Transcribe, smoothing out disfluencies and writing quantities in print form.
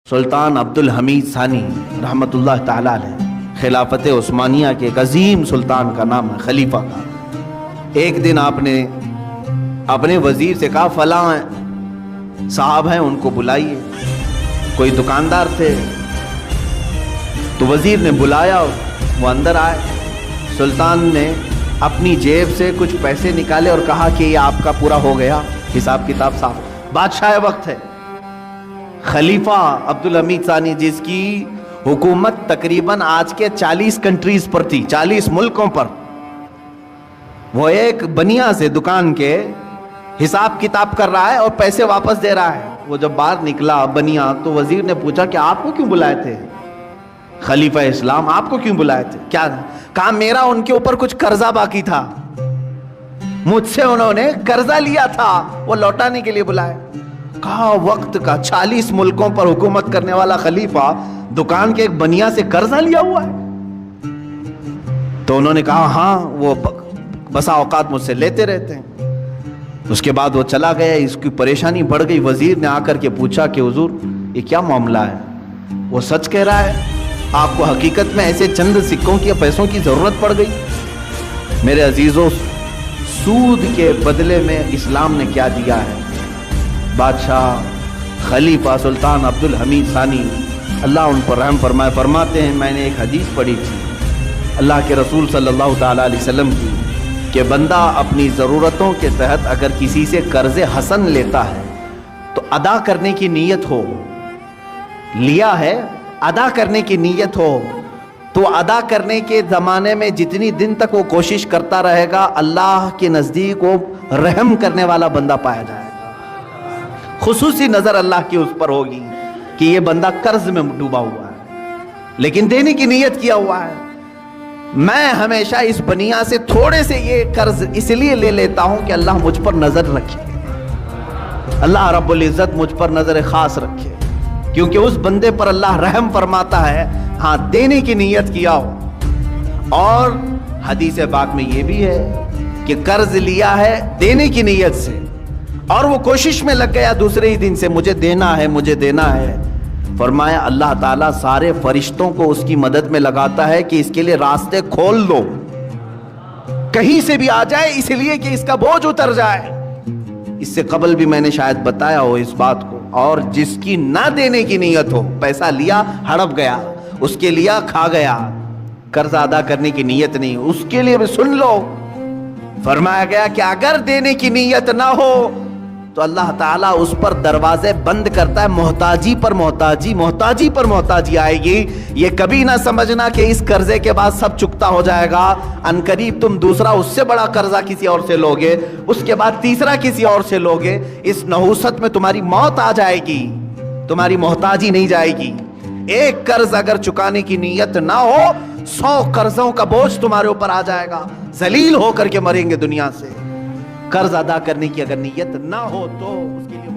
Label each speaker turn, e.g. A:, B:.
A: سلطان عبدالحمید ثانی رحمۃ اللہ تعالیٰ علیہ، خلافت عثمانیہ کے ایک عظیم سلطان کا نام ہے، خلیفہ کا۔ ایک دن آپ نے اپنے وزیر سے کہا فلاں صاحب ہیں ان کو بلائیے۔ کوئی دکاندار تھے تو وزیر نے بلایا، وہ اندر آئے۔ سلطان نے اپنی جیب سے کچھ پیسے نکالے اور کہا کہ یہ آپ کا پورا ہو گیا، حساب کتاب صاف۔ بادشاہ وقت ہے، خلیفہ عبدالحمید ثانی، جس کی حکومت تقریباً آج کے 40 کنٹریز پر تھی، 40 ملکوں پر۔ وہ ایک بنیا سے دکان کے حساب کتاب کر رہا ہے اور پیسے واپس دے رہا ہے۔ وہ جب باہر نکلا بنیا تو وزیر نے پوچھا کہ آپ کو کیوں بلائے تھے خلیفہ اسلام، آپ کو کیوں بلائے تھے؟ کیا کہا؟ میرا ان کے اوپر کچھ قرضہ باقی تھا، مجھ سے انہوں نے قرضہ لیا تھا، وہ لوٹانے کے لیے بلائے۔ کہا وقت کا 40 ملکوں پر حکومت کرنے والا خلیفہ دکان کے ایک بنیا سے قرضہ لیا ہوا ہے؟ تو انہوں نے کہا ہاں، وہ بسا اوقات مجھ سے لیتے رہتے ہیں۔ اس کے بعد وہ چلا گیا، اس کی پریشانی بڑھ گئی۔ وزیر نے آ کر کے پوچھا کہ حضور یہ کیا معاملہ ہے؟ وہ سچ کہہ رہا ہے، آپ کو حقیقت میں ایسے چند سکوں کی یا پیسوں کی ضرورت پڑ گئی؟ میرے عزیزوں، سود کے بدلے میں اسلام نے کیا دیا ہے؟ بادشاہ خلیفہ سلطان عبدالحمید ثانی، اللہ ان پر رحم فرمائے، فرماتے ہیں میں نے ایک حدیث پڑھی تھی اللہ کے رسول صلی اللہ تعالیٰ علیہ وسلم کی، کہ بندہ اپنی ضرورتوں کے تحت اگر کسی سے قرض حسن لیتا ہے تو ادا کرنے کی نیت ہو، لیا ہے ادا کرنے کی نیت ہو، تو ادا کرنے کے زمانے میں جتنی دن تک وہ کوشش کرتا رہے گا، اللہ کے نزدیک وہ رحم کرنے والا بندہ پایا جائے گا۔ خصوصی نظر اللہ کی اس پر ہوگی کہ یہ بندہ قرض میں ڈوبا ہوا ہے لیکن دینے کی نیت کیا ہوا ہے۔ میں ہمیشہ اس بنیا سے تھوڑے سے یہ قرض اس لیے لے لیتا ہوں کہ اللہ مجھ پر نظر رکھے، اللہ رب العزت مجھ پر نظر خاص رکھے، کیونکہ اس بندے پر اللہ رحم فرماتا ہے ہاں دینے کی نیت کیا ہو۔ اور حدیث پاک میں یہ بھی ہے کہ قرض لیا ہے دینے کی نیت سے اور وہ کوشش میں لگ گیا دوسرے ہی دن سے مجھے دینا ہے، مجھے دینا ہے، فرمایا اللہ تعالیٰ سارے فرشتوں کو اس کی مدد میں لگاتا ہے کہ اس کے لیے راستے کھول دو، کہیں سے بھی آ جائے اس لیے کہ اس کا بوجھ اتر جائے۔ اس سے قبل بھی میں نے شاید بتایا ہو اس بات کو۔ اور جس کی نہ دینے کی نیت ہو، پیسہ لیا ہڑپ گیا، اس کے لیا کھا گیا، قرض ادا کرنے کی نیت نہیں، اس کے لیے بھی سن لو، فرمایا گیا کہ اگر دینے کی نیت نہ ہو تو اللہ تعالیٰ اس پر دروازے بند کرتا ہے، محتاجی پر محتاجی، محتاجی پر محتاجی آئے گی۔ یہ کبھی نہ سمجھنا کہ اس قرضے کے بعد سب چکتا ہو جائے گا، ان قریب تم دوسرا اس سے بڑا قرضہ کسی اور سے لوگے، اس کے بعد تیسرا کسی اور سے لوگے، اس نحوست میں تمہاری موت آ جائے گی، تمہاری محتاجی نہیں جائے گی۔ ایک قرض اگر چکانے کی نیت نہ ہو، 100 قرضوں کا بوجھ تمہارے اوپر آ جائے گا، ذلیل ہو کر کے مریں گے دنیا سے۔ قرض ادا کرنے کی اگر نیت نہ ہو تو اس کے لیے